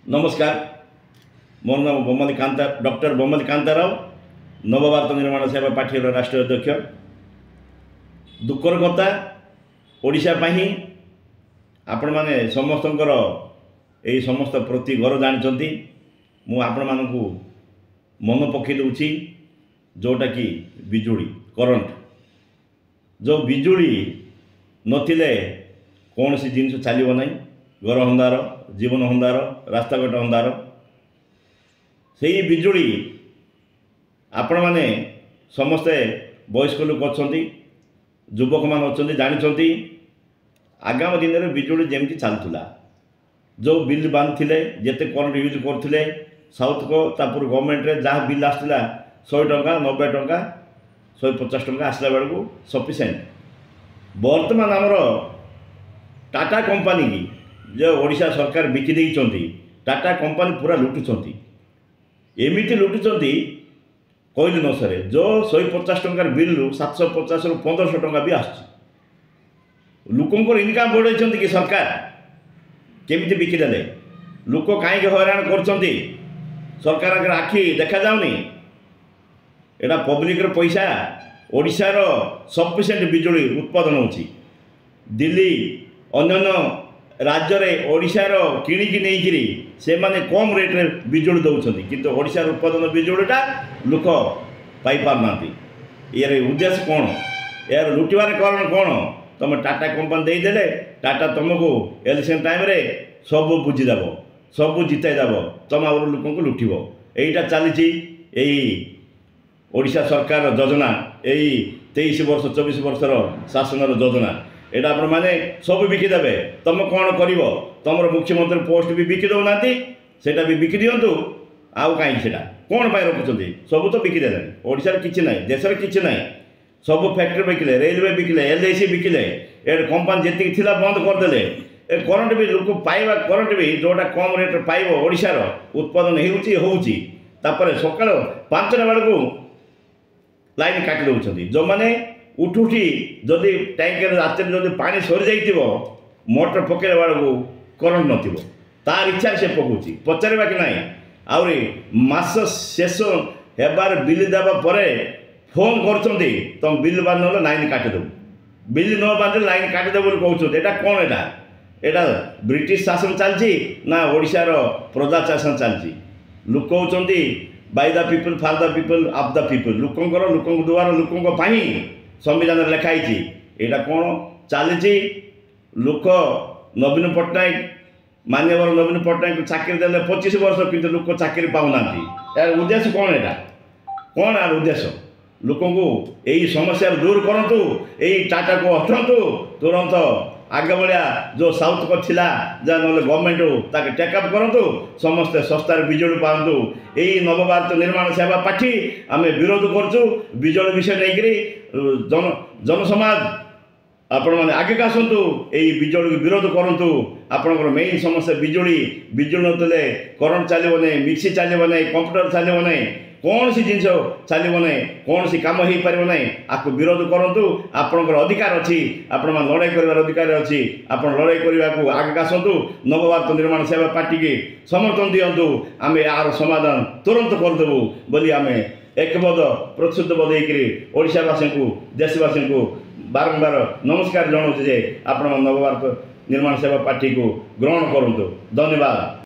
नमस्कार। मोर नाम बोम्मली कांता डॉक्टर बोम्मली कांताराव, नवभारत निर्माण सेवा पार्टी राष्ट्रीय अध्यक्ष। दुखर कथा ओडिशा पाही आपण माने समस्तंकर यही समस्त प्रति घर जानते मु आपण मानकु मन पक्षी दूची जोटा कि बिजुली करंट जो बिजुली नथिले कौन सी जिनस चलो ना घर अंधार जीवन अंधार रास्ताघाट अंधार से बिजुली आपण मैंने समस्ते वयस्क लोक अच्छा युवक मान अच्छा जानते आगामी दिन में बिजुली जमी चलूला जो बिल बांधे जिते करंट यूज करते साउथ को तापर गवर्नमेंट जहाँ बिल आसला 100 टंका 90 टंका 150 टंका आसला बेलू सफिसीयंट। बर्तमान आमर टाटा कंपनी की जो ओडिशा सरकार बिकी देइचंती टाटा कंपनी पूरा लुटुचंती एमिति लुटुचंती कहले न सरे जो 150 टंकार बिल 750 रु 1500 टंका भी आसुची लोकंकर इनकम बढ़ाई कि सरकार केमिति बिकिदेले लोक कहीं हैरान करछंती सरकार आखि देखा जाउनी एटा पब्लिक पैसा ओडिशार सफिसीयंट बिजुली उत्पादन होची दिल्ली अन्य राज्य में ओडिशार किणिकी नहीं से माने कम रेट रे बिजुली दौरान किंतु ओडिशार उत्पादन बिजुलीटा लोक पाई पारना यार उद्देश्य कौन यार लुटिबार कारण कौन तुम टाटा कंपनी देदेले टाटा तुमको इलेक्शन टाइम रे सब बुझीदेव सब जितईदेव तुम आगर लोक लुटब यहीटा चली ओडिशा सरकार योजना यही 23 वर्ष 24 वर्षर शासन योजना एटा आपण माने सब बिकिदेवे तुम कौन कर तुम मुख्यमंत्री पोस्ट भी बिकी दौना सेटा भी बिकी दिंतु आउ कहीं से कौन पाई रखुंट सब तो बिकिदे ओडिशार किसी ना देश किसी ना सब फैक्ट्री बिकिले रेलवे बिकिले LIC बिकिले ए कंपनी जी थी बंद करदे ए करंट भी लोक पाइबा करंट भी जोटा कम रेट पाइब ओडिशार उत्पादन होउची सकाल 5टा बेलू लाइन काटि दौरान जो मैंने उठुठी जदि टैंकर रात जदि पानी सरी जाइए मोटर पकड़े बेलू करंट नथिबो तार इच्छा से पकाउची पचारे कि नहीं आउरी मास शेष हेबार बिल देवा परे फोन करछंती तुम बिल बांध लाइन काटिदेव बिल न बांधे लाइन काटिदेव कहते एटा कौन एटा ब्रिटिश शासन चलती ना ओडिशार प्रजा शासन चलती लोक कहते by the people for the people of the people लोकंकर लोक द्वारा लोक संविधान लिखाई एटा कौन चली लोक नवीन पट्टनायक मान्यवर नवीन पट्टनायक चाकरी देले 25 वर्ष किंतु लोक चाकरी पाऊना यार उद्देश्य कौन एटा कौन यार उद्देश्य लोक यही समस्या दूर करूँ यही टाटा को हटातु तुरंत आगे भाया जो साउथ को थिला जा ना गवर्नमेंट ताके टेकअप करूँ समस्ते सस्तार बिजुली पातु यही नवभारत निर्माण सेवा पार्टी आम विरोध करूँ बिजुली विषय नहीं जनसमाज आपण मैंने आगे आसतु यही बिजुली विरोध करूँ आपंकर मेन समस्या बिजुली नଥିଲେ करंट चलो ना मिक्सी चलो ना कंप्यूटर चलो ना कौन सी जिन चलो ना कौन सी कम हो पार ना आपको विरोध करूँ आपंकर अधिकार अच्छी आपण लड़ाई कर अधिकार अच्छी आप लड़ाई करने को आगे आसतु नवभारत निर्माण सेवा पार्टी की समर्थन दिंतु आम यार समाधान तुरंत करदेबू बोली आम एकबद्ध प्रतिश्रुतिबद्ध होशावासी को देशवासी को बारंबार नमस्कार जनाऊँ जे आप नवभारत निर्माण सेवा पार्टी को ग्रहण करूँ। धन्यवाद।